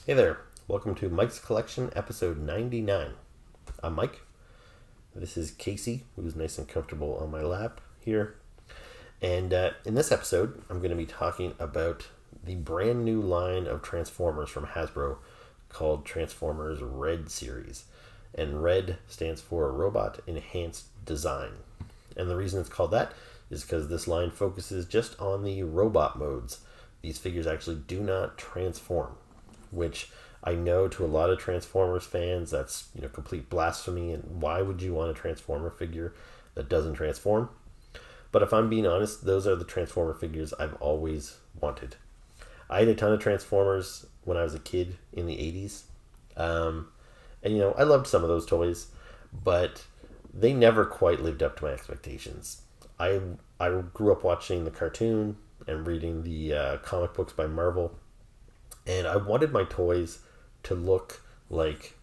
Hey there, welcome to Mike's Collection, episode 99. I'm Mike. This is Casey, who's nice and comfortable on my lap here. And in this episode, I'm going to be talking about the brand new line of Transformers from Hasbro called Transformers R.E.D series. And R.E.D stands for Robot Enhanced Design. And the reason it's called that is because this line focuses just on the robot modes. These figures actually do not transform, which I know to a lot of Transformers fans that's complete blasphemy, and why would you want a Transformer figure that doesn't transform? But if I'm being honest, those are the Transformer figures I've always wanted. I had a ton of Transformers when I was a kid in the 80s. And I loved some of those toys, but they never quite lived up to my expectations. I grew up watching the cartoon and reading the comic books by Marvel, and I wanted my toys to look like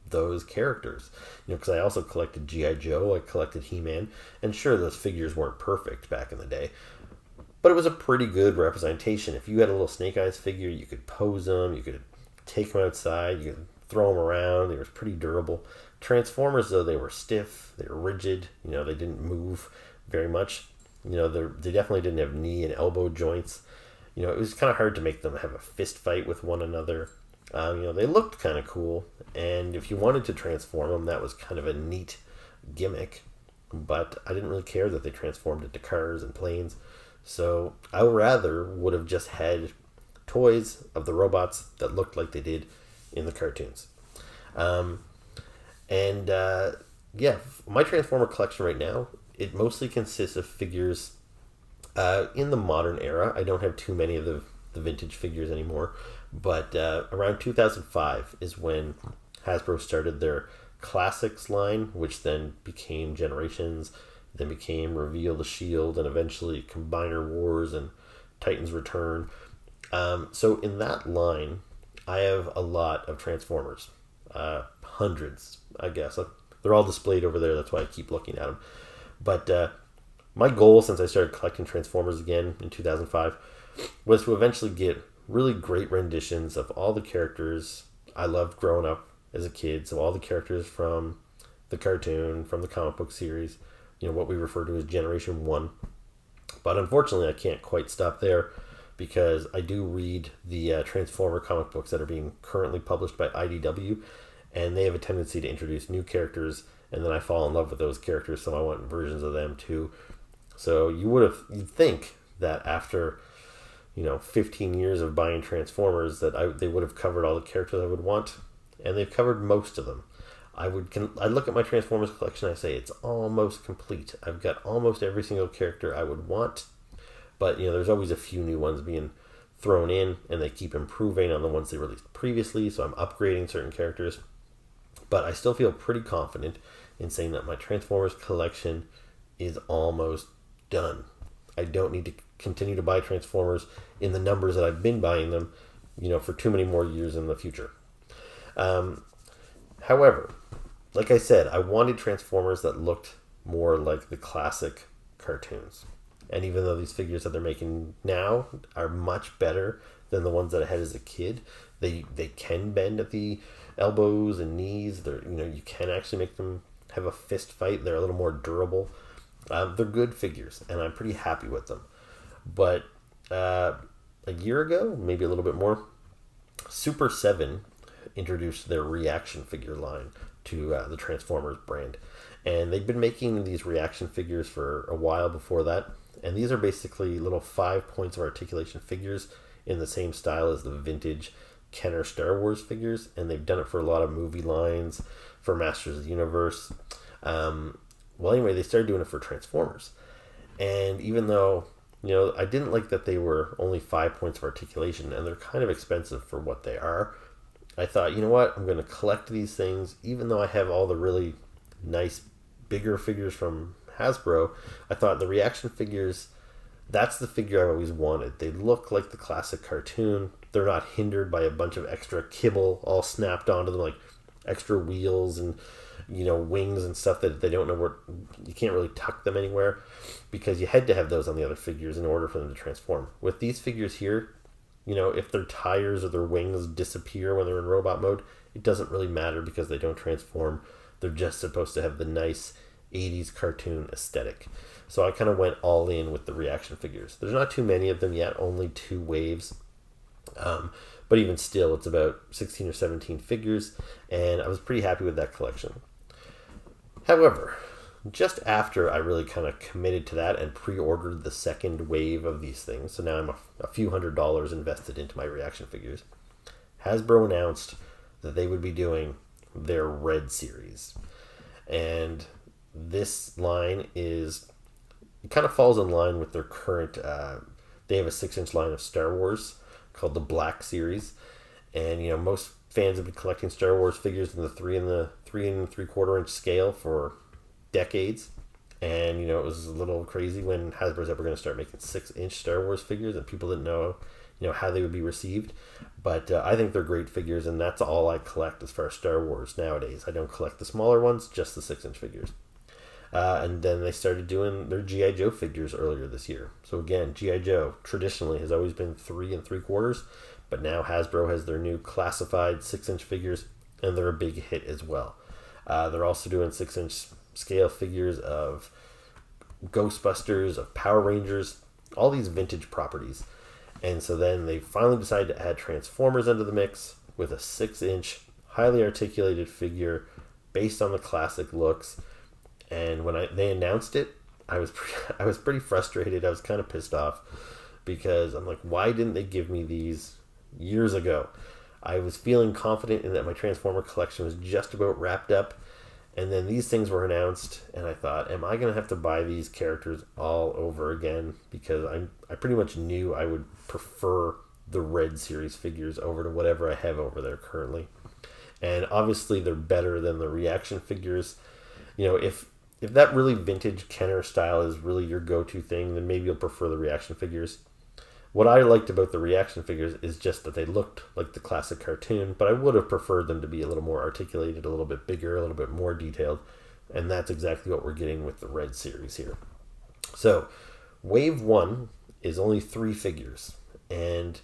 those characters. Because I also collected G.I. Joe, I collected He-Man, and sure, those figures weren't perfect back in the day, but it was a pretty good representation. If you had a little Snake Eyes figure, you could pose them, you could take them outside, you could throw them around. They were pretty durable. Transformers, though, they were stiff, they were rigid, they didn't move very much. They definitely didn't have knee and elbow joints. It was kind of hard to make them have a fist fight with one another. They looked kind of cool, and if you wanted to transform them, that was kind of a neat gimmick, but I didn't really care that they transformed into cars and planes, so I rather would have just had toys of the robots that looked like they did in the cartoons. My Transformer collection right now, it mostly consists of figures in the modern era. I don't have too many of the vintage figures anymore, but around 2005 is when Hasbro started their Classics line, which then became Generations, then became Reveal the Shield, and eventually Combiner Wars and Titans Return. So in that line, I have a lot of Transformers. Hundreds, I guess. They're all displayed over there, that's why I keep looking at them. But my goal since I started collecting Transformers again in 2005 was to eventually get really great renditions of all the characters I loved growing up as a kid. So all the characters from the cartoon, from the comic book series, what we refer to as Generation 1. But unfortunately, I can't quite stop there because I do read the Transformer comic books that are being currently published by IDW, and they have a tendency to introduce new characters, and then I fall in love with those characters, so I want versions of them too. So you'd think that after 15 years of buying Transformers that they would have covered all the characters I would want, and they've covered most of them. I look at my Transformers collection, I say it's almost complete. I've got almost every single character I would want, but there's always a few new ones being thrown in, and they keep improving on the ones they released previously, so I'm upgrading certain characters. But I still feel pretty confident in saying that my Transformers collection is almost done. I don't need to continue to buy Transformers in the numbers that I've been buying them, for too many more years in the future. However, like I said, I wanted Transformers that looked more like the classic cartoons. And even though these figures that they're making now are much better than the ones that I had as a kid, they can bend at the elbows and knees. They're you can actually make them have a fist fight. They're a little more durable. They're good figures, and I'm pretty happy with them. But a year ago, maybe a little bit more, Super 7 introduced their reaction figure line to the Transformers brand. And they'd been making these reaction figures for a while before that. And these are basically little 5 points of articulation figures in the same style as the vintage Kenner Star Wars figures. And they've done it for a lot of movie lines, for Masters of the Universe. Anyway, they started doing it for Transformers. And even though, I didn't like that they were only 5 points of articulation, and they're kind of expensive for what they are, I thought, I'm going to collect these things, even though I have all the really nice, bigger figures from Hasbro. I thought the reaction figures, that's the figure I've always wanted. They look like the classic cartoon. They're not hindered by a bunch of extra kibble all snapped onto them, like extra wheels and wings and stuff that they don't know where. You can't really tuck them anywhere because you had to have those on the other figures in order for them to transform. With these figures here, if their tires or their wings disappear when they're in robot mode, it doesn't really matter because they don't transform. They're just supposed to have the nice 80s cartoon aesthetic. So I kind of went all in with the reaction figures. There's not too many of them yet, only 2 waves. But even still, it's about 16 or 17 figures, and I was pretty happy with that collection. However, just after I really kind of committed to that and pre-ordered the second wave of these things, so now I'm a few $100s invested into my reaction figures, Hasbro announced that they would be doing their R.E.D series. And this line it kind of falls in line with their current, they have a 6-inch line of Star Wars called the Black Series. And, most fans have been collecting Star Wars figures in the 3 and 3/4 inch scale for decades. And, it was a little crazy when Hasbro's ever going to start making 6-inch Star Wars figures, and people didn't know, how they would be received. But I think they're great figures, and that's all I collect as far as Star Wars nowadays. I don't collect the smaller ones, just the 6-inch figures. And then they started doing their G.I. Joe figures earlier this year. So again, G.I. Joe traditionally has always been 3 3/4, but now Hasbro has their new classified 6-inch figures, and they're a big hit as well. They're also doing 6-inch scale figures of Ghostbusters, of Power Rangers, all these vintage properties. And so then they finally decided to add Transformers into the mix with a 6-inch, highly articulated figure based on the classic looks. And when they announced it, I was pretty frustrated. I was kind of pissed off because I'm like, why didn't they give me these years ago? I was feeling confident in that my Transformer collection was just about wrapped up. And then these things were announced, and I thought, am I going to have to buy these characters all over again? Because I pretty much knew I would prefer the R.E.D series figures over to whatever I have over there currently. And obviously they're better than the reaction figures. If that really vintage Kenner style is really your go-to thing, then maybe you'll prefer the reaction figures. What I liked about the reaction figures is just that they looked like the classic cartoon, but I would have preferred them to be a little more articulated, a little bit bigger, a little bit more detailed, and that's exactly what we're getting with the R.E.D series here. So, Wave 1 is only 3 figures, and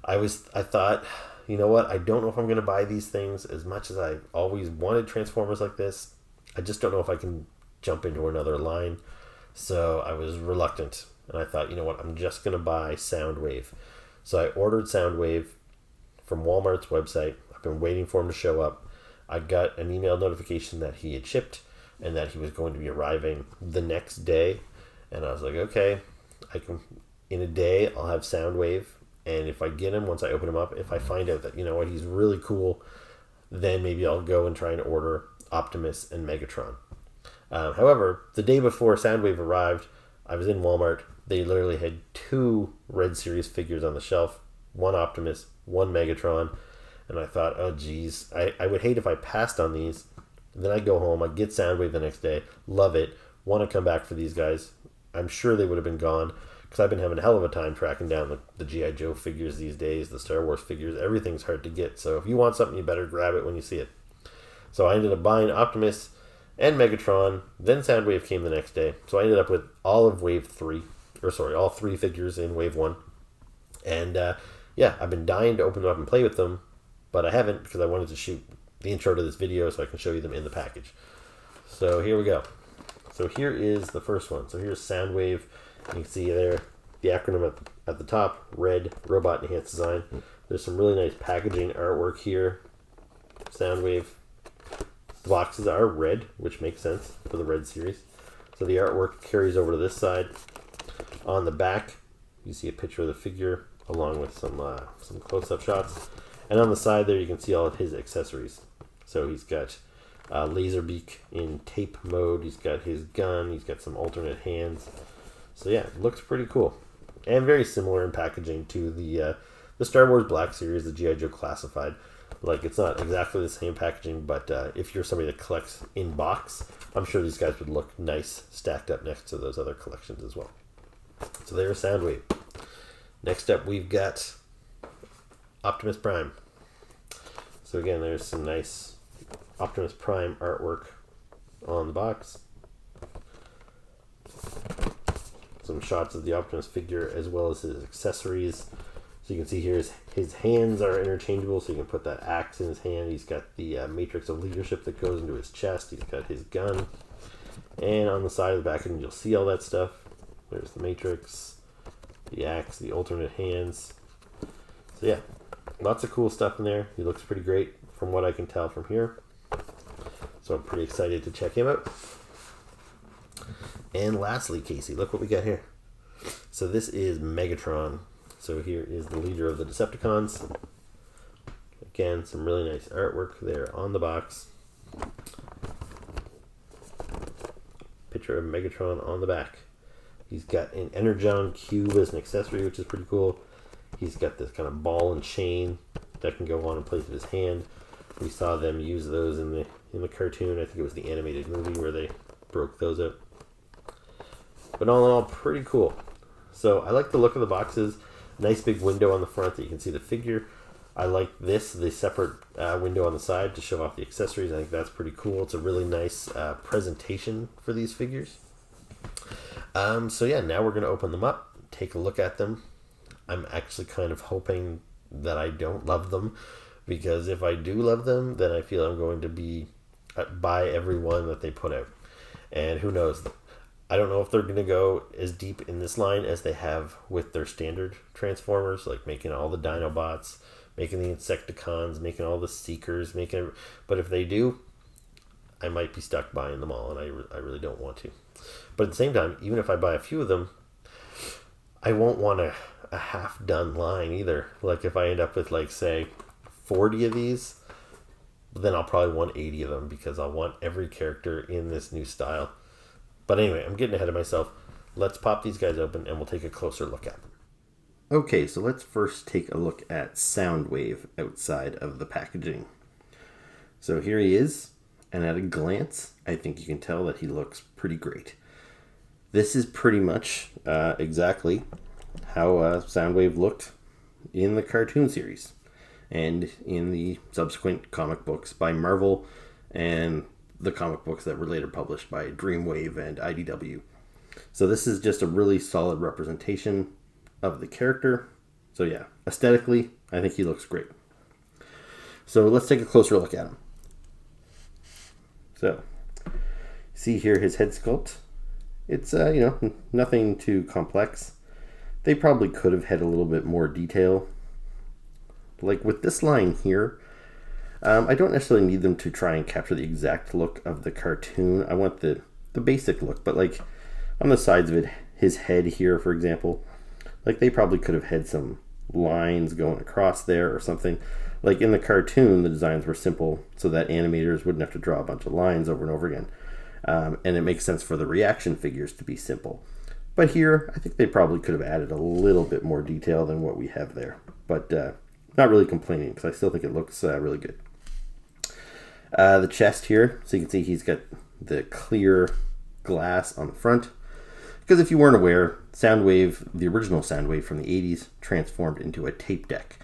I thought, you know what, I don't know if I'm going to buy these things as much as I always wanted Transformers like this. I just don't know if I can jump into another line, so I was reluctant. And I thought, you know what, I'm just going to buy Soundwave. So I ordered Soundwave from Walmart's website. I've been waiting for him to show up. I got an email notification that he had shipped and that he was going to be arriving the next day. And I was like, okay, in a day, I'll have Soundwave. And if I get him, once I open him up, if I find out that, he's really cool, then maybe I'll go and try and order Optimus and Megatron. However, the day before Soundwave arrived, I was in Walmart. They literally had 2 R.E.D series figures on the shelf, 1 Optimus, 1 Megatron, and I thought, oh geez, I would hate if I passed on these. And then I go home, I get Soundwave the next day, love it, want to come back for these guys. I'm sure they would have been gone, because I've been having a hell of a time tracking down the G.I. Joe figures these days, the Star Wars figures, everything's hard to get, so if you want something, you better grab it when you see it. So I ended up buying Optimus and Megatron, then Soundwave came the next day, so I ended up with all of Wave 3, all 3 figures in Wave 1, and I've been dying to open them up and play with them, but I haven't because I wanted to shoot the intro to this video so I can show you them in the package. So here we go. So here is the first one. So here's Soundwave. You can see there the acronym at the top, R.E.D, Robot Enhanced Design. There's some really nice packaging artwork here. Soundwave. The boxes are red, which makes sense for the R.E.D series. So the artwork carries over to this side. On the back, you see a picture of the figure along with some close-up shots. And on the side there, you can see all of his accessories. So he's got Laserbeak in tape mode. He's got his gun. He's got some alternate hands. So yeah, it looks pretty cool. And very similar in packaging to the Star Wars Black Series, the G.I. Joe Classified. Like, it's not exactly the same packaging, but if you're somebody that collects in box, I'm sure these guys would look nice stacked up next to those other collections as well. So there's Soundwave. Next up, we've got Optimus Prime. So again, there's some nice Optimus Prime artwork on the box. Some shots of the Optimus figure as well as his accessories. So you can see here his hands are interchangeable, so you can put that axe in his hand. He's got the matrix of leadership that goes into his chest. He's got his gun. And on the side of the back, and you'll see all that stuff. There's the matrix, the axe, the alternate hands. So yeah, lots of cool stuff in there. He looks pretty great from what I can tell from here. So I'm pretty excited to check him out. And lastly, Casey, look what we got here. So this is Megatron. So here is the leader of the Decepticons. Again, some really nice artwork there on the box. Picture of Megatron on the back. He's got an Energon cube as an accessory, which is pretty cool. He's got this kind of ball and chain that can go on in place of his hand. We saw them use those in the cartoon. I think it was the animated movie where they broke those out. But all in all, pretty cool. So I like the look of the boxes. Nice big window on the front that you can see the figure. I like this, the separate window on the side to show off the accessories. I think that's pretty cool. It's a really nice presentation for these figures. So yeah, now we're going to open them up, take a look at them. I'm actually kind of hoping that I don't love them, because if I do love them, then I feel I'm going to buy every one that they put out. And who knows? I don't know if they're going to go as deep in this line as they have with their standard Transformers, like making all the Dinobots, making the Insecticons, making all the Seekers, but if they do, I might be stuck buying them all, and I really don't want to. But at the same time, even if I buy a few of them, I won't want a half-done line either. Like if I end up with, like, say, 40 of these, then I'll probably want 80 of them, because I'll want every character in this new style. But anyway, I'm getting ahead of myself. Let's pop these guys open and we'll take a closer look at them. Okay, so let's first take a look at Soundwave outside of the packaging. So here he is, and at a glance, I think you can tell that he looks pretty great. This is pretty much exactly how Soundwave looked in the cartoon series and in the subsequent comic books by Marvel and the comic books that were later published by Dreamwave and IDW. So this is just a really solid representation of the character. So yeah, aesthetically, I think he looks great. So let's take a closer look at him. So, see here his head sculpt. It's, nothing too complex. They probably could have had a little bit more detail. Like with this line here, I don't necessarily need them to try and capture the exact look of the cartoon. I want the basic look, but like on the sides of it, his head here, for example, like they probably could have had some lines going across there or something. Like in the cartoon, the designs were simple so that animators wouldn't have to draw a bunch of lines over and over again. And it makes sense for the reaction figures to be simple. But here, I think they probably could have added a little bit more detail than what we have there. But not really complaining, because I still think it looks really good. The chest here, so you can see he's got the clear glass on the front. Because if you weren't aware, Soundwave, the original Soundwave from the 80s, transformed into a tape deck.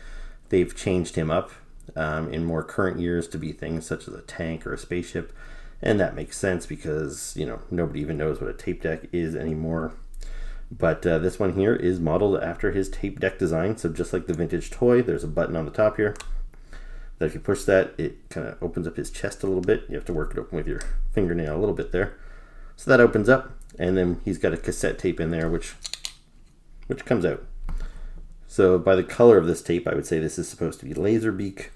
They've changed him up in more current years to be things such as a tank or a spaceship. And that makes sense because, nobody even knows what a tape deck is anymore. But this one here is modeled after his tape deck design. So just like the vintage toy, there's a button on the top here that if you push that, it kind of opens up his chest a little bit. You have to work it open with your fingernail a little bit there. So that opens up, and then he's got a cassette tape in there, which comes out. So by the color of this tape, I would say this is supposed to be Laserbeak.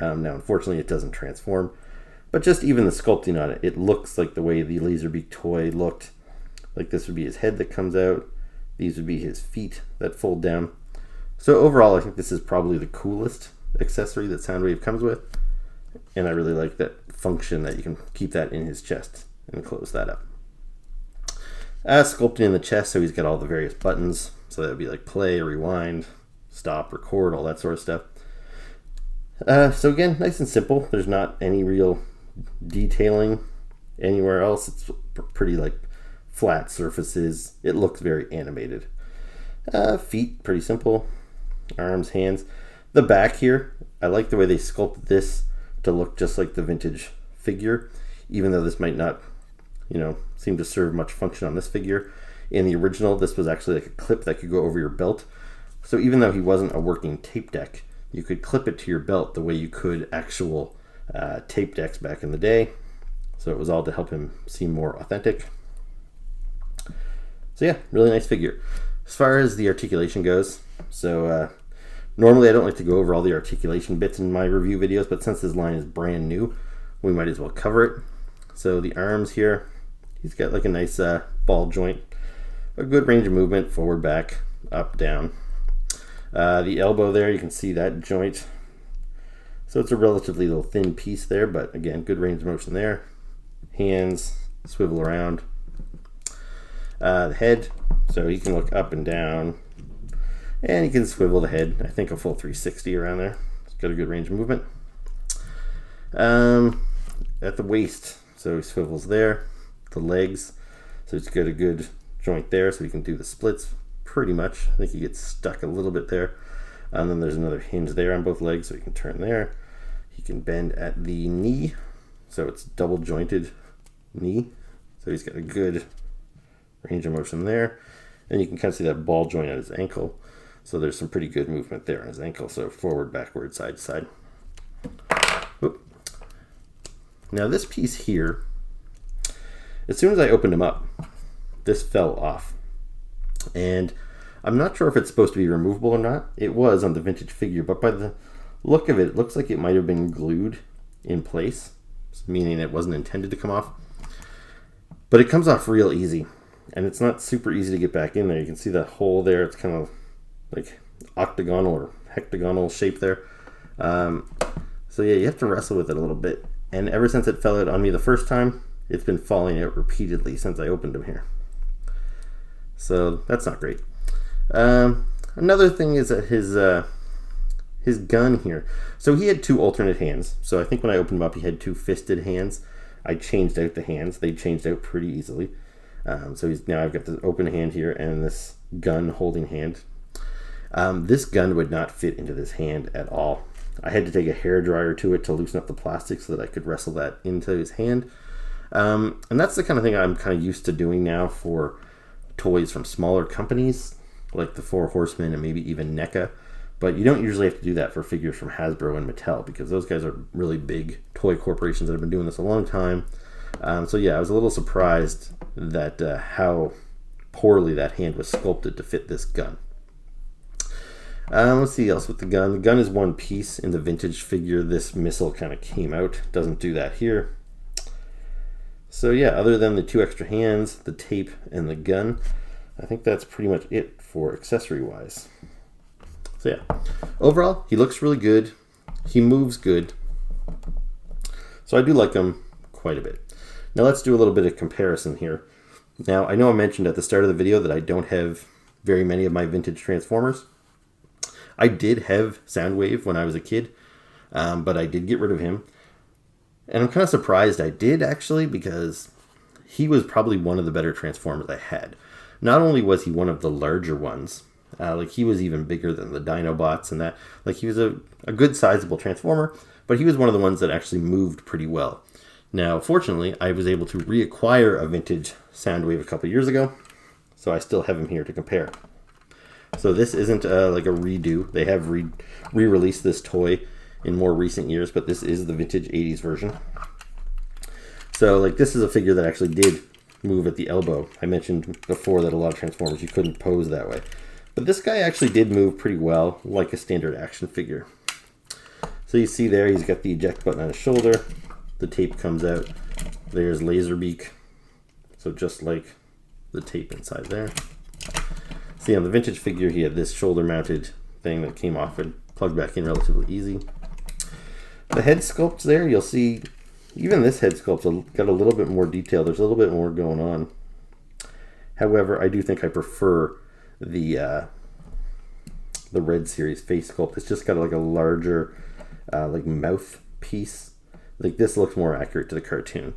Now, unfortunately, it doesn't transform. But just even the sculpting on it, it looks like the way the Laserbeak toy looked. Like this would be his head that comes out. These would be his feet that fold down. So overall, I think this is probably the coolest accessory that Soundwave comes with. And I really like that function that you can keep that in his chest and close that up. Sculpting in the chest, so he's got all the various buttons. So that would be like play, rewind, stop, record, all that sort of stuff. So again, nice and simple. There's not any real detailing anywhere else. It's pretty like flat surfaces. It looks very animated. Feet, pretty simple. Arms, hands. The back here, I like the way they sculpted this to look just like the vintage figure, even though this might not, seem to serve much function on this figure. In the original, this was actually like a clip that could go over your belt. So even though he wasn't a working tape deck, you could clip it to your belt the way you could actual tape decks back in the day. So it was all to help him seem more authentic. So yeah, really nice figure. As far as the articulation goes, so normally I don't like to go over all the articulation bits in my review videos, but since this line is brand new, we might as well cover it. So the arms here, he's got like a nice ball joint, a good range of movement, forward, back, up, down. The elbow there, you can see that joint. So it's a relatively little thin piece there, but again, good range of motion there. Hands swivel around. The head, so he can look up and down, and he can swivel the head, I think a full 360 around there. It's got a good range of movement. At the waist, so he swivels there. The legs, so it's got a good joint there, so he can do the splits pretty much. I think he gets stuck a little bit there. And then there's another hinge there on both legs, so he can turn there. He can bend at the knee, so it's double jointed knee. So he's got a good range of motion there. And you can kind of see that ball joint at his ankle. So there's some pretty good movement there on his ankle. So forward, backward, side to side. Oop. Now this piece here, as soon as I opened him up, this fell off. And I'm not sure if it's supposed to be removable or not. It was on the vintage figure, but by the look of it, it looks like it might have been glued in place, meaning it wasn't intended to come off. But it comes off real easy, and it's not super easy to get back in there. You can see that hole there. It's kind of like octagonal or hectagonal shape there. So yeah, you have to wrestle with it a little bit. And ever since it fell out on me the first time, it's been falling out repeatedly since I opened him here. So that's not great. Another thing is that his gun here. So he had two alternate hands. So I think when I opened him up, he had two fisted hands. I changed out the hands. They changed out pretty easily. So now I've got the open hand here and this gun holding hand. This gun would not fit into this hand at all. I had to take a hairdryer to it to loosen up the plastic so that I could wrestle that into his hand. And that's the kind of thing I'm kind of used to doing now for toys from smaller companies like the Four Horsemen and maybe even NECA. But you don't usually have to do that for figures from Hasbro and Mattel because those guys are really big toy corporations that have been doing this a long time. So yeah, I was a little surprised that how poorly that hand was sculpted to fit this gun. Let's see else with the gun. The gun is one piece in the vintage figure. This missile kind of came out. Doesn't do that here. So yeah, other than the two extra hands, the tape, and the gun, I think that's pretty much it for accessory-wise. So yeah, overall, he looks really good. He moves good. So I do like him quite a bit. Now let's do a little bit of comparison here. Now, I know I mentioned at the start of the video that I don't have very many of my vintage Transformers. I did have Soundwave when I was a kid, but I did get rid of him. And I'm kind of surprised I did, actually, because he was probably one of the better Transformers I had. Not only was he one of the larger ones, like he was even bigger than the Dinobots and that. Like he was a good sizable Transformer, but he was one of the ones that actually moved pretty well. Now, fortunately, I was able to reacquire a vintage Soundwave a couple years ago, so I still have him here to compare. So this isn't like a redo. They have re-released this toy in more recent years, but this is the vintage 80s version. So like this is a figure that actually did move at the elbow. I mentioned before that a lot of Transformers you couldn't pose that way. But this guy actually did move pretty well, like a standard action figure. So you see there, he's got the eject button on his shoulder. The tape comes out. There's Laserbeak. So just like the tape inside there. See, on the vintage figure, he had this shoulder-mounted thing that came off and plugged back in relatively easy. The head sculpts there, you'll see, even this head sculpt's got a little bit more detail. There's a little bit more going on. However, I do think I prefer the R.E.D series face sculpt. It's just got like a larger like mouth piece. Like this looks more accurate to the cartoon.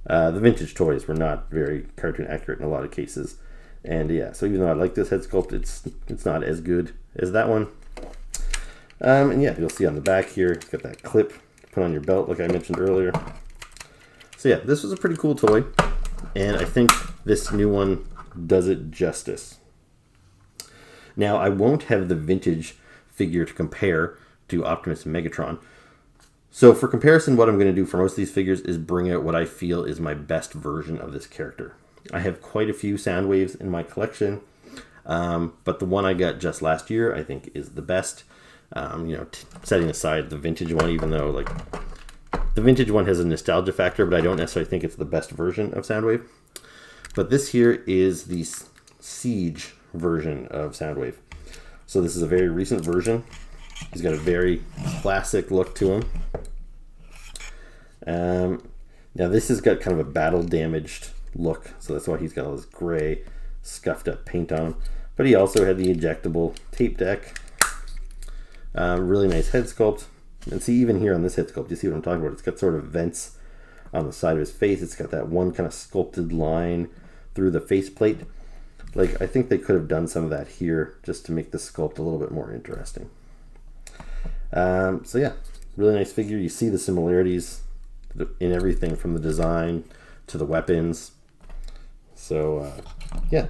The vintage toys were not very cartoon accurate in a lot of cases. And yeah, so even though I like this head sculpt, it's not as good as that one. And yeah, you'll see on the back here, it's got that clip to put on your belt like I mentioned earlier. So yeah, this was a pretty cool toy. And I think this new one does it justice. Now, I won't have the vintage figure to compare to Optimus and Megatron. So for comparison, what I'm going to do for most of these figures is bring out what I feel is my best version of this character. I have quite a few Soundwaves in my collection, but the one I got just last year I think is the best. Setting aside the vintage one, even though like the vintage one has a nostalgia factor, but I don't necessarily think it's the best version of Soundwave. But this here is the Siege version of Soundwave. So this is a very recent version. He's got a very classic look to him. Now this has got kind of a battle damaged look, so that's why he's got all this gray scuffed up paint on him. But he also had the ejectable tape deck. Really nice head sculpt. And see, even here on this head sculpt, you see what I'm talking about? It's got sort of vents on the side of his face. It's got that one kind of sculpted line through the faceplate. Like, I think they could have done some of that here just to make the sculpt a little bit more interesting. So yeah, really nice figure. You see the similarities in everything from the design to the weapons. So yeah,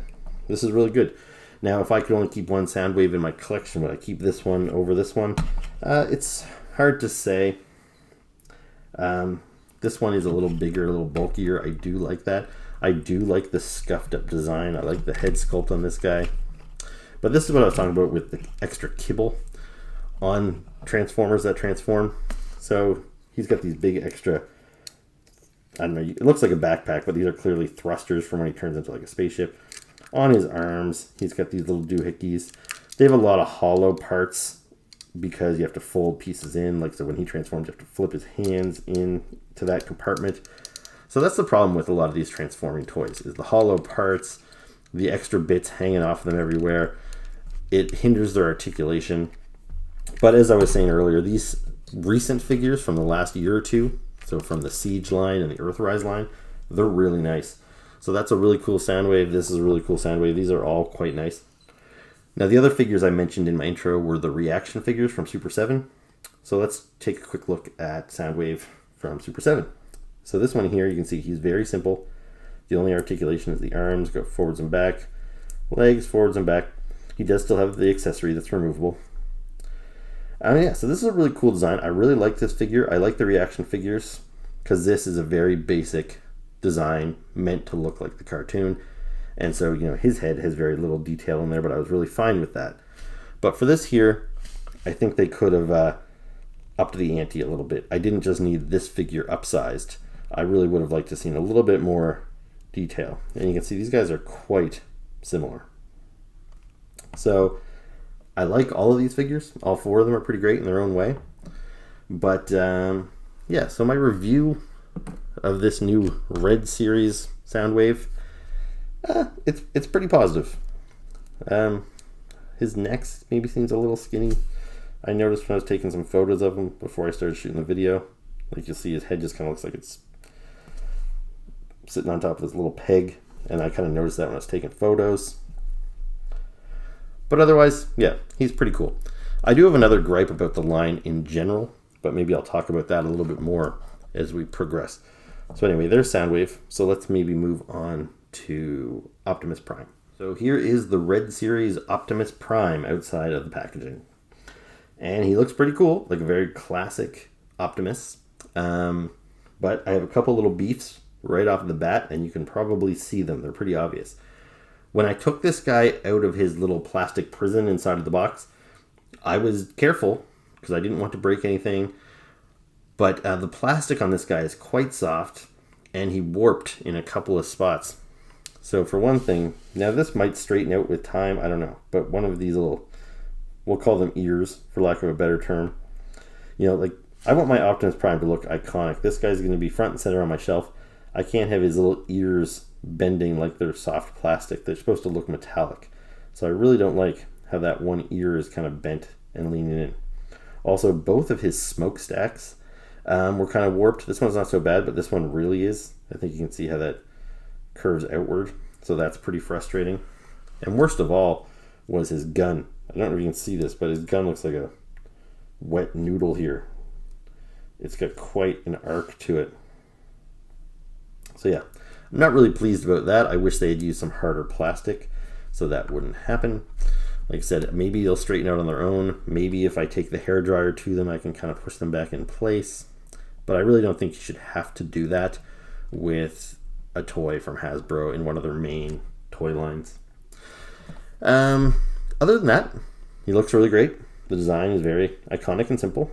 this is really good. Now, if I could only keep one Soundwave in my collection, would I keep this one over this one? It's hard to say. This one is a little bigger, a little bulkier. I do like that. I do like the scuffed up design. I like the head sculpt on this guy. But this is what I was talking about with the extra kibble on Transformers that transform. So he's got these big extra, I don't know, it looks like a backpack, but these are clearly thrusters from when he turns into like a spaceship. On his arms, he's got these little doohickeys. They have a lot of hollow parts because you have to fold pieces in. Like, so when he transforms, you have to flip his hands in to that compartment. So that's the problem with a lot of these transforming toys, is the hollow parts, the extra bits hanging off them everywhere. It hinders their articulation. But as I was saying earlier, these recent figures from the last year or two, so from the Siege line and the Earthrise line, they're really nice. So that's a really cool Soundwave. This is a really cool Soundwave. These are all quite nice. Now, the other figures I mentioned in my intro were the reaction figures from Super 7. So let's take a quick look at Soundwave from Super 7. So this one here, you can see he's very simple. The only articulation is the arms, go forwards and back, legs forwards and back. He does still have the accessory that's removable. Yeah, so this is a really cool design. I really like this figure. I like the reaction figures because this is a very basic design meant to look like the cartoon. And so, his head has very little detail in there, but I was really fine with that. But for this here, I think they could have upped the ante a little bit. I didn't just need this figure upsized. I really would have liked to have seen a little bit more detail. And you can see these guys are quite similar. So I like all of these figures. All four of them are pretty great in their own way. But yeah, so my review of this new R.E.D series Soundwave, it's pretty positive. His neck maybe seems a little skinny. I noticed when I was taking some photos of him before I started shooting the video. Like, you'll see his head just kind of looks like it's sitting on top of this little peg. And I kind of noticed that when I was taking photos. But otherwise, yeah, he's pretty cool. I do have another gripe about the line in general, but maybe I'll talk about that a little bit more as we progress. So anyway, there's Soundwave. So let's maybe move on to Optimus Prime. So here is the R.E.D series Optimus Prime outside of the packaging. And he looks pretty cool, like a very classic Optimus. But I have a couple little beefs right off the bat, and you can probably see them. They're pretty obvious. When I took this guy out of his little plastic prison inside of the box, I was careful because I didn't want to break anything. But the plastic on this guy is quite soft, and he warped in a couple of spots. So for one thing, now this might straighten out with time, I don't know. But one of these little, we'll call them ears, for lack of a better term. Like, I want my Optimus Prime to look iconic. This guy's going to be front and center on my shelf. I can't have his little ears bending like they're soft plastic. They're supposed to look metallic. So I really don't like how that one ear is kind of bent and leaning in. Also, both of his smokestacks were kind of warped. This one's not so bad, but this one really is. I think you can see how that curves outward. So that's pretty frustrating. And worst of all was his gun. I don't know if you can see this, but his gun looks like a wet noodle here. It's got quite an arc to it. So yeah, I'm not really pleased about that. I wish they had used some harder plastic so that wouldn't happen. Like I said, maybe they'll straighten out on their own. Maybe if I take the hairdryer to them, I can kind of push them back in place. But I really don't think you should have to do that with a toy from Hasbro in one of their main toy lines. Other than that, he looks really great. The design is very iconic and simple.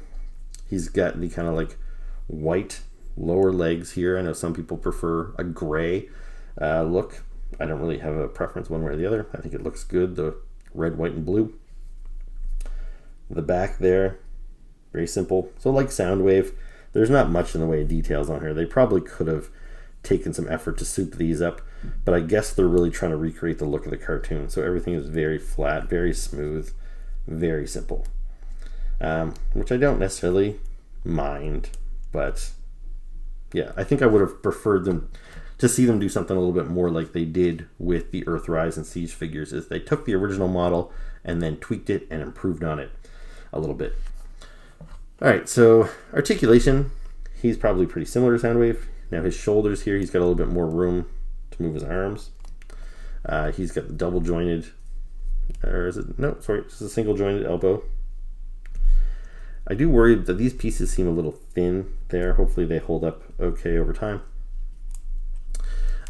He's got the kind of like white lower legs here. I know some people prefer a gray look. I don't really have a preference one way or the other. I think it looks good, the red, white, and blue. The back there, very simple. So like Soundwave, there's not much in the way of details on here. They probably could have taken some effort to soup these up, but I guess they're really trying to recreate the look of the cartoon. So everything is very flat, very smooth, very simple, which I don't necessarily mind, but yeah, I think I would have preferred them to see them do something a little bit more like they did with the Earthrise and Siege figures, is they took the original model and then tweaked it and improved on it a little bit. All right, so articulation, he's probably pretty similar to Soundwave. Now his shoulders here, he's got a little bit more room to move his arms. He's got the double jointed, or is it, no, sorry, just a single jointed elbow. I do worry that these pieces seem a little thin there. Hopefully they hold up okay over time.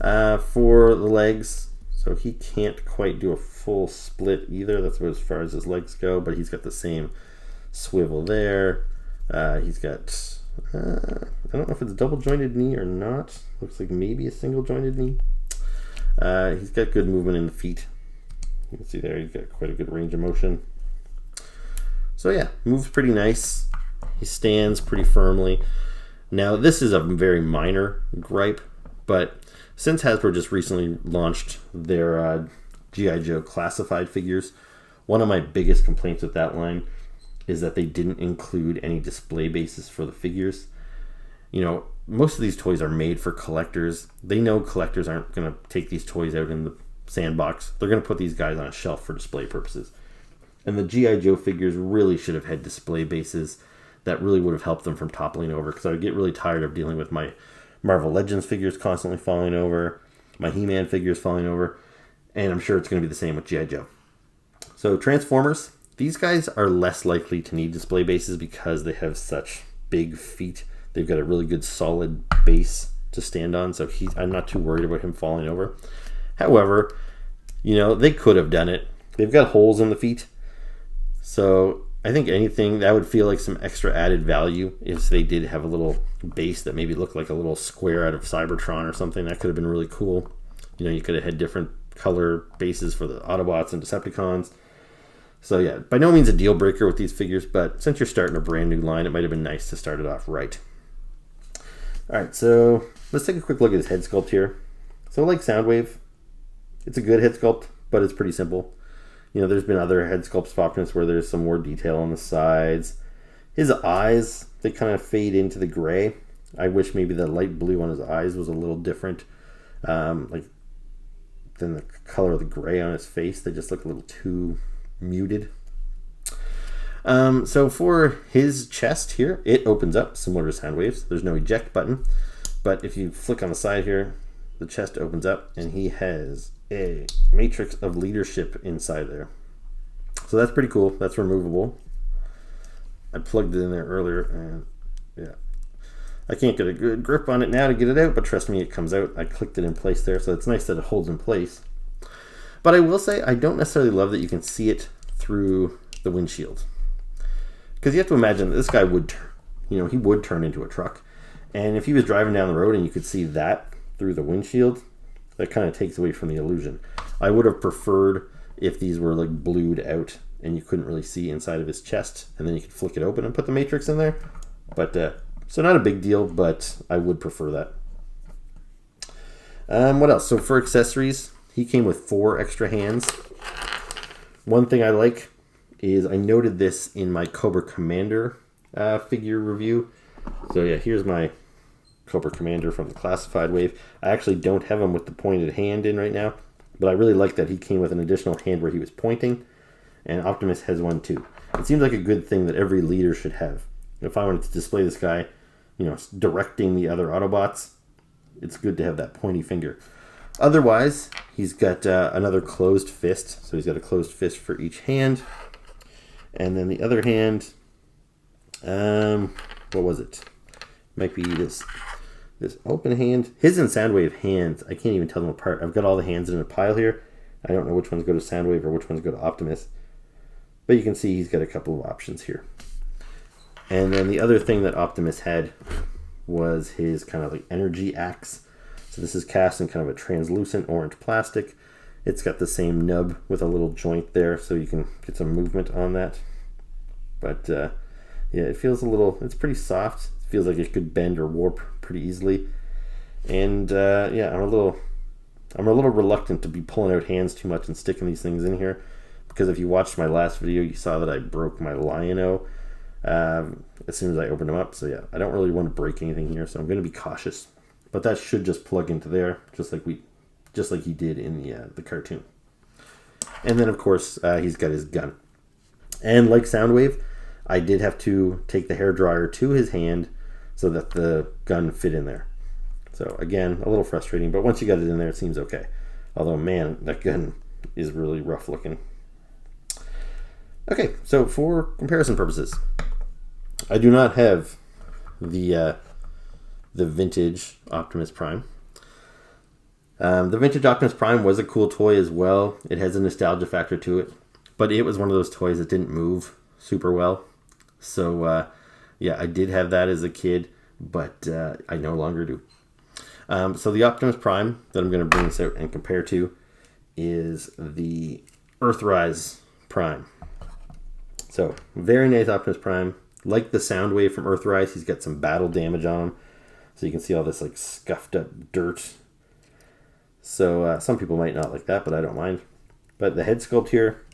For the legs, so he can't quite do a full split either. That's about as far as his legs go, but he's got the same swivel there. He's got, I don't know if it's a double jointed knee or not. Looks like maybe a single jointed knee. He's got good movement in the feet. You can see there, he's got quite a good range of motion. So yeah, moves pretty nice. He stands pretty firmly. Now this is a very minor gripe, but since Hasbro just recently launched their G.I. Joe classified figures, one of my biggest complaints with that line is that they didn't include any display bases for the figures. You know, most of these toys are made for collectors. They know collectors aren't going to take these toys out in the sandbox. They're going to put these guys on a shelf for display purposes. And the G.I. Joe figures really should have had display bases that really would have helped them from toppling over, because I would get really tired of dealing with my Marvel Legends figures constantly falling over, my He-Man figures falling over, and I'm sure it's going to be the same with G.I. Joe. So Transformers, these guys are less likely to need display bases because they have such big feet. They've got a really good solid base to stand on, so I'm not too worried about him falling over. However, you know, they could have done it. They've got holes in the feet, so I think anything that would feel like some extra added value if they did have a little base that maybe looked like a little square out of Cybertron or something. That could have been really cool. You know, you could have had different color bases for the Autobots and Decepticons. So yeah, by no means a deal breaker with these figures, but since you're starting a brand new line, it might have been nice to start it off right. All right, so let's take a quick look at his head sculpt here. So like Soundwave, it's a good head sculpt, but it's pretty simple. You know, there's been other head sculpts popping where there's some more detail on the sides. His eyes, they kind of fade into the gray. I wish maybe the light blue on his eyes was a little different, like than the color of the gray on his face. They just look a little too muted. So for his chest here, it opens up similar to Soundwave's. There's no eject button, but if you flick on the side here, the chest opens up and he has a matrix of leadership inside there. So that's pretty cool. That's removable. I plugged it in there earlier and yeah, I can't get a good grip on it now to get it out, but trust me, it comes out. I clicked it in place there, so it's nice that it holds in place. But I will say I don't necessarily love that you can see it through the windshield, because you have to imagine that this guy would he would turn into a truck, and if he was driving down the road and you could see that through the windshield, that kind of takes away from the illusion. I would have preferred if these were like blued out and you couldn't really see inside of his chest, and then you could flick it open and put the matrix in there. But so not a big deal, but I would prefer that. What else? So for accessories, he came with 4 extra hands. One thing I like is I noted this in my Cobra Commander figure review. So yeah, here's my Cobra Commander from the classified wave. I actually don't have him with the pointed hand in right now, but I really like that he came with an additional hand where he was pointing, and Optimus has one too. It seems like a good thing that every leader should have. If I wanted to display this guy, you know, directing the other Autobots, it's good to have that pointy finger. Otherwise, he's got another closed fist. So he's got a closed fist for each hand. And then the other hand, what was it? Might be this open hand. His and Soundwave hands, I can't even tell them apart. I've got all the hands in a pile here. I don't know which ones go to Soundwave or which ones go to Optimus. But you can see he's got a couple of options here. And then the other thing that Optimus had was his kind of like energy axe. So this is cast in kind of a translucent orange plastic. It's got the same nub with a little joint there, so you can get some movement on that. But yeah, it feels it's pretty soft. It feels like it could bend or warp pretty easily. And yeah, I'm a little reluctant to be pulling out hands too much and sticking these things in here, because if you watched my last video, you saw that I broke my Lion-O as soon as I opened them up. So yeah, I don't really want to break anything here, so I'm going to be cautious. But that should just plug into there, just like he did in the cartoon. And then of course he's got his gun. And like Soundwave, I did have to take the hairdryer to his hand so that the gun fit in there. So again, a little frustrating, but once you got it in there, it seems okay. Although man, that gun is really rough looking. Okay, so for comparison purposes, I do not have the vintage Optimus Prime. The vintage Optimus Prime was a cool toy as well. It has a nostalgia factor to it, but it was one of those toys that didn't move super well. So yeah, I did have that as a kid, but I no longer do. So the Optimus Prime that I'm going to bring this out and compare to is the Earthrise Prime. So very nice Optimus Prime. Like the Soundwave from Earthrise, he's got some battle damage on him. So you can see all this like scuffed up dirt. So some people might not like that, but I don't mind. But the head sculpt here,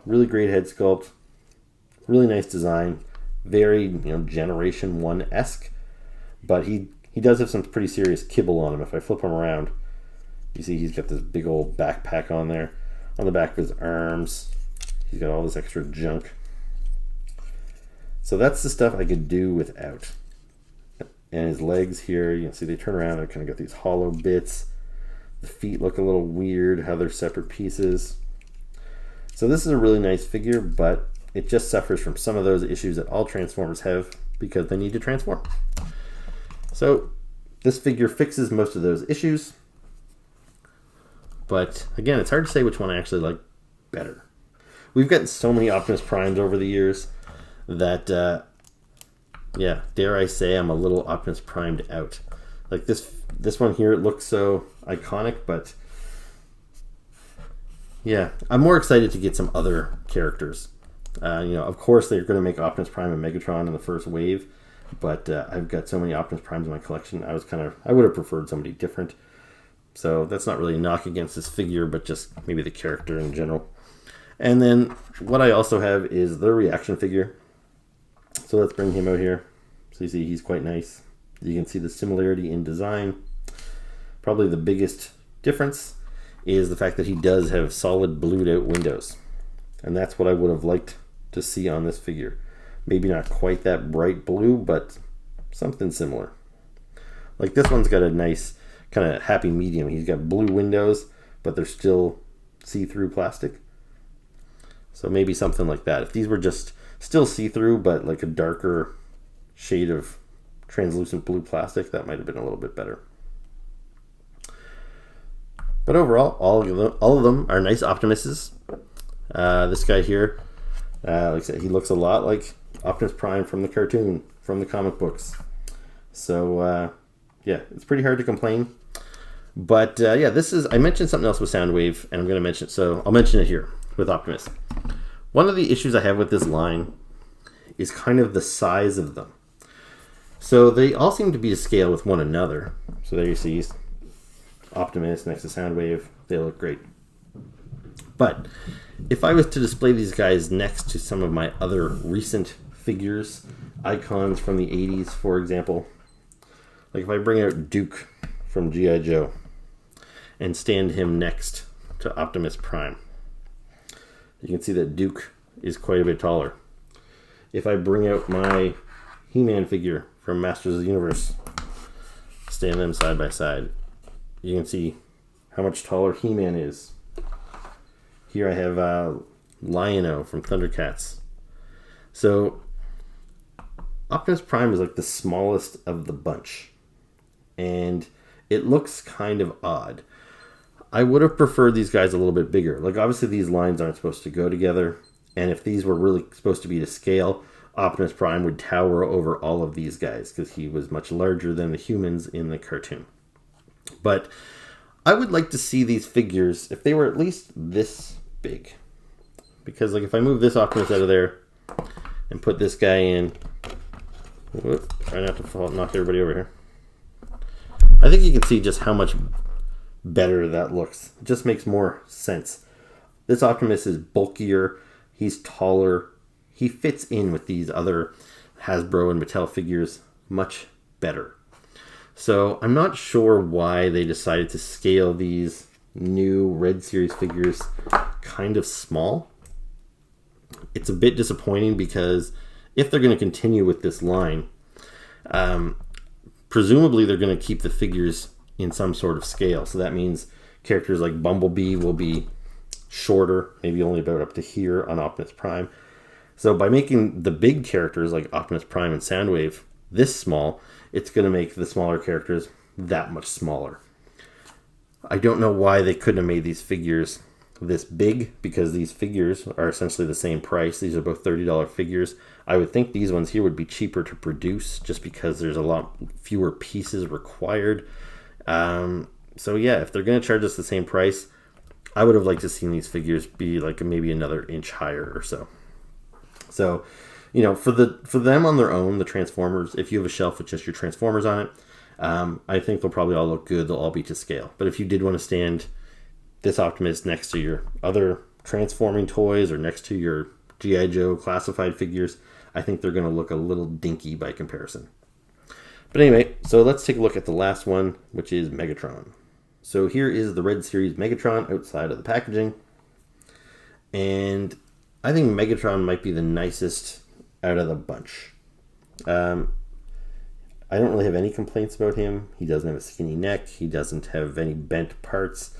really great head sculpt. Really nice design. Very, Generation 1-esque. But he does have some pretty serious kibble on him. If I flip him around, you see he's got this big old backpack on there. On the back of his arms, he's got all this extra junk. So that's the stuff I could do without. And his legs here, you can see they turn around and kind of got these hollow bits. The feet look a little weird, how they're separate pieces. So this is a really nice figure, but it just suffers from some of those issues that all Transformers have because they need to transform. So this figure fixes most of those issues. But again, it's hard to say which one I actually like better. We've gotten so many Optimus Primes over the years that, yeah, dare I say I'm a little Optimus Primed out. Like this one here, it looks so iconic, but yeah, I'm more excited to get some other characters. Of course they're going to make Optimus Prime and Megatron in the first wave, but I've got so many Optimus Primes in my collection. I would have preferred somebody different. So that's not really a knock against this figure, but just maybe the character in general. And then what I also have is the reaction figure. So let's bring him out here. So you see he's quite nice. You can see the similarity in design. Probably the biggest difference is the fact that he does have solid blued out windows. And that's what I would have liked to see on this figure. Maybe not quite that bright blue, but something similar. Like this one's got a nice kind of happy medium. He's got blue windows, but they're still see-through plastic. So maybe something like that. If these were just still see-through, but like a darker shade of translucent blue plastic, that might have been a little bit better. But overall, all of them are nice Optimuses. This guy here, like I said, he looks a lot like Optimus Prime from the cartoon, from the comic books. So yeah, it's pretty hard to complain. But yeah, I mentioned something else with Soundwave, and I'm going to mention it, so I'll mention it here with Optimus. One of the issues I have with this line is kind of the size of them. So they all seem to be to scale with one another. So there you see Optimus next to Soundwave. They look great. But if I was to display these guys next to some of my other recent figures, icons from the 80s, for example, like if I bring out Duke from G.I. Joe and stand him next to Optimus Prime, you can see that Duke is quite a bit taller. If I bring out my He-Man figure from Masters of the Universe, stand them side by side, you can see how much taller He-Man is. Here I have Lion-O from Thundercats. So Optimus Prime is like the smallest of the bunch, and it looks kind of odd. I would have preferred these guys a little bit bigger. Like, obviously these lines aren't supposed to go together, and if these were really supposed to be to scale, Optimus Prime would tower over all of these guys because he was much larger than the humans in the cartoon. But I would like to see these figures if they were at least this big. Because, like, if I move this Optimus out of there and put this guy in, try not to knock everybody over here. I think you can see just how much better that looks. It just makes more sense. This Optimus is bulkier, he's taller, he fits in with these other Hasbro and Mattel figures much better. So I'm not sure why they decided to scale these new Red Series figures kind of small. It's a bit disappointing because if they're going to continue with this line, presumably they're going to keep the figures in some sort of scale. So that means characters like Bumblebee will be shorter, maybe only about up to here on Optimus Prime. So by making the big characters like Optimus Prime and Soundwave this small, it's going to make the smaller characters that much smaller. I don't know why they couldn't have made these figures this big, because these figures are essentially the same price. These are both $30 figures. I would think these ones here would be cheaper to produce just because there's a lot fewer pieces required. So yeah, if they're going to charge us the same price, I would have liked to see these figures be like maybe another inch higher or so. So, you know, for them on their own, the Transformers, if you have a shelf with just your Transformers on it, I think they'll probably all look good. They'll all be to scale. But if you did want to stand this Optimus next to your other transforming toys or next to your G.I. Joe classified figures, I think they're going to look a little dinky by comparison. But anyway, so let's take a look at the last one, which is Megatron. So here is the Red Series Megatron outside of the packaging. And I think Megatron might be the nicest out of the bunch. I don't really have any complaints about him. He doesn't have a skinny neck. He doesn't have any bent parts.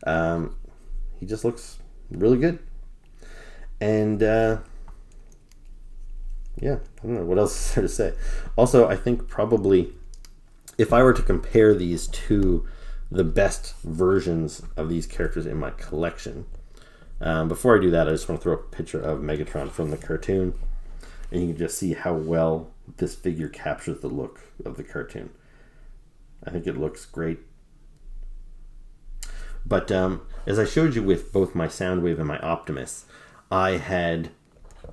He just looks really good. And yeah, I don't know what else is there to say. Also, I think probably if I were to compare these to the best versions of these characters in my collection, before I do that, I just want to throw up a picture of Megatron from the cartoon, and you can just see how well this figure captures the look of the cartoon. I think it looks great. But as I showed you with both my Soundwave and my Optimus, I had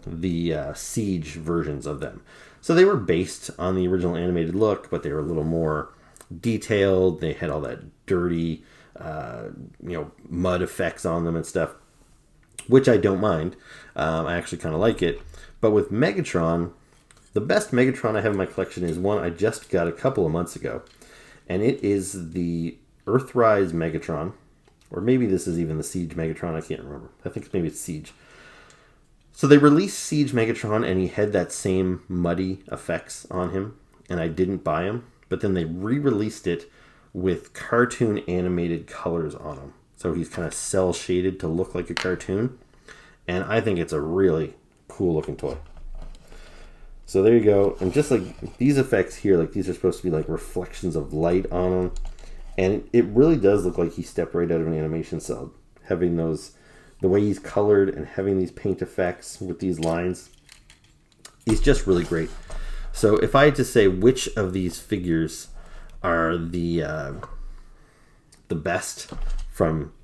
the Siege versions of them. So they were based on the original animated look, but they were a little more detailed. They had all that dirty, mud effects on them and stuff, which I don't mind. I actually kind of like it. But with Megatron, the best Megatron I have in my collection is one I just got a couple of months ago. And it is the Earthrise Megatron. Or maybe this is even the Siege Megatron. I can't remember. I think maybe it's Siege. So they released Siege Megatron, and he had that same muddy effects on him. And I didn't buy him. But then they re-released it with cartoon animated colors on him. So he's kind of cell shaded to look like a cartoon. And I think it's a really cool looking toy. So there you go. And just like these effects here, like these are supposed to be like reflections of light on him. And it really does look like he stepped right out of an animation cell. Having those, the way he's colored and having these paint effects with these lines. He's just really great. So if I had to say which of these figures are the best from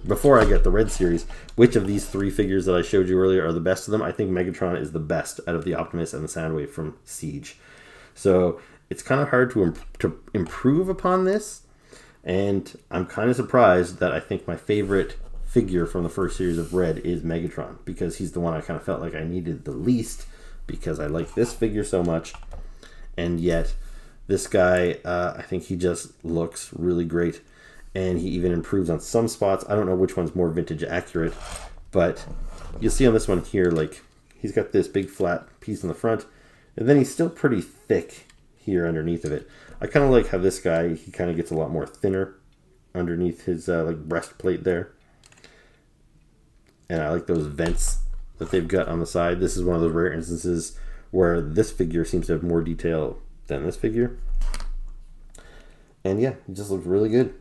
before I get the Red Series, which of these three figures that I showed you earlier are the best of them, I think Megatron is the best out of the Optimus and the Soundwave from Siege. So it's kind of hard to improve upon this, and I'm kind of surprised that I think my favorite figure from the first series of Red is Megatron, because he's the one I kind of felt like I needed the least, because I like this figure so much, and yet this guy, I think he just looks really great, and he even improves on some spots. I don't know which one's more vintage accurate, but you'll see on this one here, like, he's got this big flat piece in the front, and then he's still pretty thick here underneath of it. I kind of like how this guy, he kind of gets a lot more thinner underneath his like breastplate there. And I like those vents that they've got on the side. This is one of those rare instances where this figure seems to have more detail than this figure. And yeah, it just looks really good.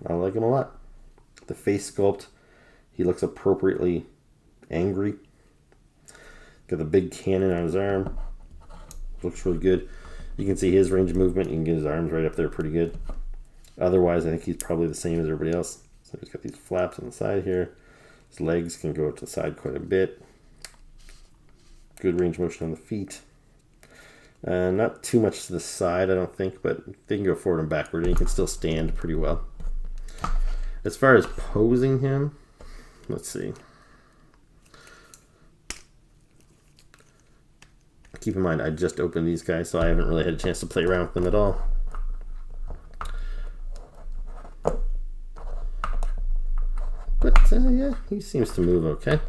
I like him a lot. The face sculpt, he looks appropriately angry. Got the big cannon on his arm. Looks really good. You can see his range of movement. You can get his arms right up there pretty good. Otherwise, I think he's probably the same as everybody else. So he's got these flaps on the side here. His legs can go to the side quite a bit. Good range of motion on the feet. Not too much to the side, I don't think, but they can go forward and backward, and he can still stand pretty well. As far as posing him, let's see. Keep in mind, I just opened these guys, so I haven't really had a chance to play around with them at all. But yeah, he seems to move okay.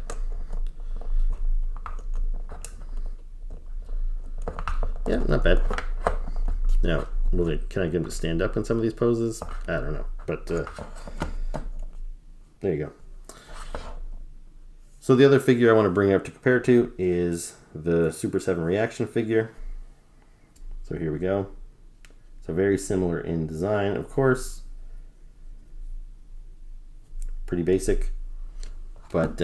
Yeah, not bad. Now, really, can I get him to stand up in some of these poses? I don't know, but there you go. So the other figure I want to bring up to compare to is the Super 7 reaction figure. So here we go. So very similar in design, of course. Pretty basic. But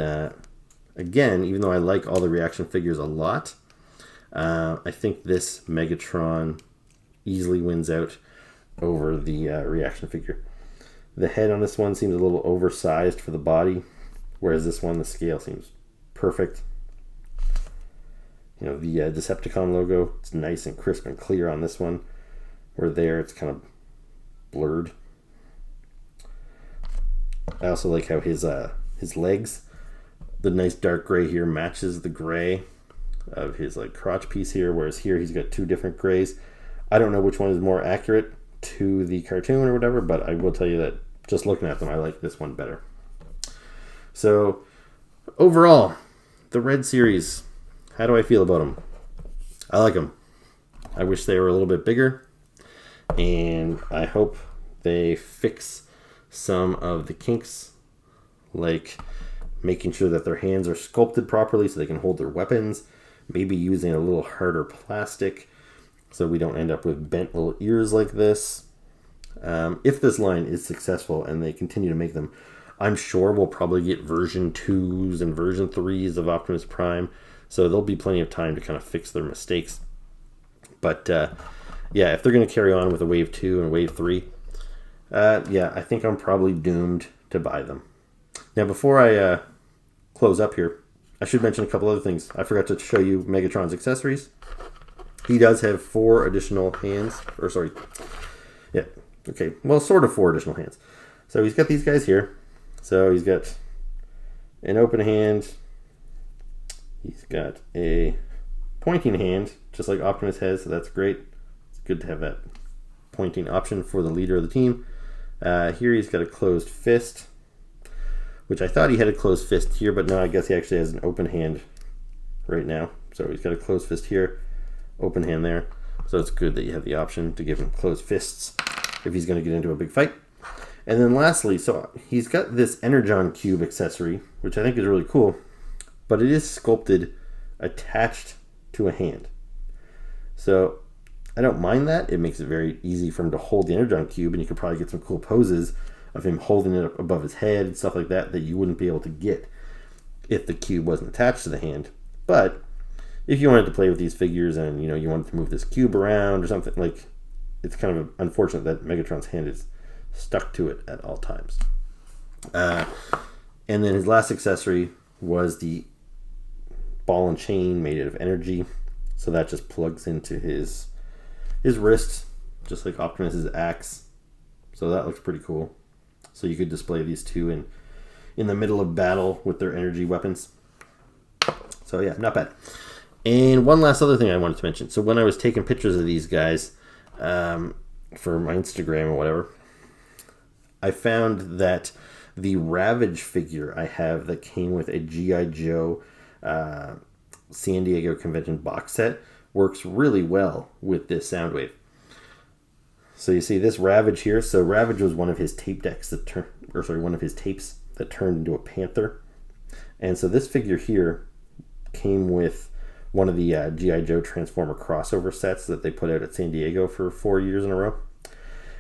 again, even though I like all the reaction figures a lot, I think this Megatron easily wins out over the reaction figure. The head on this one seems a little oversized for the body, whereas this one, the scale seems perfect. You know, the Decepticon logo, it's nice and crisp and clear on this one, where there it's kind of blurred. I also like how his legs, the nice dark gray here matches the gray of his like crotch piece here, whereas here he's got two different grays. I don't know which one is more accurate to the cartoon or whatever, but I will tell you that just looking at them, I like this one better. So overall, the R.E.D series, how do I feel about them? I like them. I wish they were a little bit bigger, and I hope they fix some of the kinks, like making sure that their hands are sculpted properly so they can hold their weapons, maybe using a little harder plastic so we don't end up with bent little ears like this. If this line is successful and they continue to make them, I'm sure we'll probably get version 2s and version 3s of Optimus Prime, so there'll be plenty of time to kind of fix their mistakes. But yeah, if they're going to carry on with a Wave 2 and Wave 3, yeah, I think I'm probably doomed to buy them. Now, before I close up here, I should mention a couple other things. I forgot to show you Megatron's accessories. He does have 4 additional hands, or sorry, yeah, okay, well, sort of 4 additional hands. So he's got these guys here. So he's got an open hand. He's got a pointing hand, just like Optimus has, so that's great. It's good to have that pointing option for the leader of the team. Here he's got a closed fist, which I thought he had a closed fist here, but now I guess he actually has an open hand right now. So he's got a closed fist here, open hand there. So it's good that you have the option to give him closed fists if he's going to get into a big fight. And then lastly, so he's got this Energon Cube accessory, which I think is really cool, but it is sculpted attached to a hand. So I don't mind that. It makes it very easy for him to hold the Energon Cube, and you could probably get some cool poses of him holding it up above his head and stuff like that that you wouldn't be able to get if the cube wasn't attached to the hand. But if you wanted to play with these figures and you wanted to move this cube around or something, like, it's kind of unfortunate that Megatron's hand is stuck to it at all times. And then his last accessory was the ball and chain made out of energy. So that just plugs into his wrist, just like Optimus's axe. So that looks pretty cool. So you could display these two in the middle of battle with their energy weapons. So yeah, not bad. And one last other thing I wanted to mention. So when I was taking pictures of these guys for my Instagram or whatever, I found that the Ravage figure I have that came with a G.I. Joe San Diego Convention box set works really well with this Soundwave. So you see this Ravage here. So Ravage was one of his tape decks that one of his tapes that turned into a Panther. And so this figure here came with one of the G.I. Joe Transformer crossover sets that they put out at San Diego for 4 years in a row.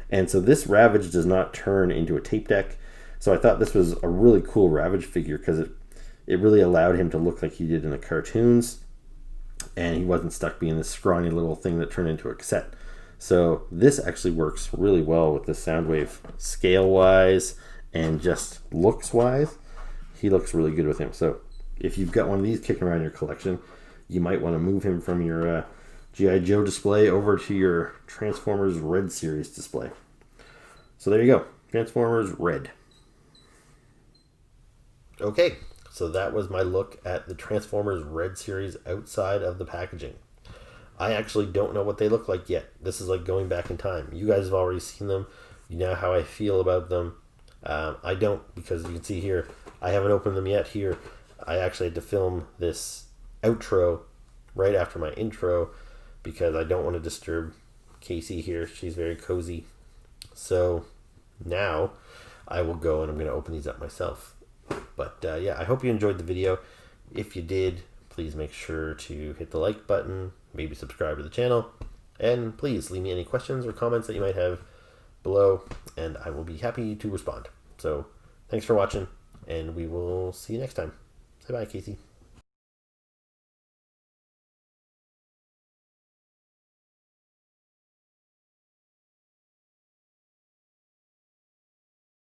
And so this Ravage does not turn into a tape deck. So I thought this was a really cool Ravage figure because it really allowed him to look like he did in the cartoons. And he wasn't stuck being this scrawny little thing that turned into a cassette. So this actually works really well with the Soundwave scale-wise and just looks-wise. He looks really good with him. So if you've got one of these kicking around in your collection, you might want to move him from your G.I. Joe display over to your Transformers Red Series display. So there you go. Transformers Red. Okay, so that was my look at the Transformers Red Series outside of the packaging. I actually don't know what they look like yet. This is like going back in time. You guys have already seen them. You know how I feel about them. I don't, because you can see here, I haven't opened them yet here. I actually had to film this outro right after my intro because I don't want to disturb Casey here. She's very cozy. So now I will go and I'm going to open these up myself. But yeah, I hope you enjoyed the video. If you did, please make sure to hit the like button, maybe subscribe to the channel, and please leave me any questions or comments that you might have below, and I will be happy to respond. So thanks for watching, and we will see you next time. Say bye, Casey.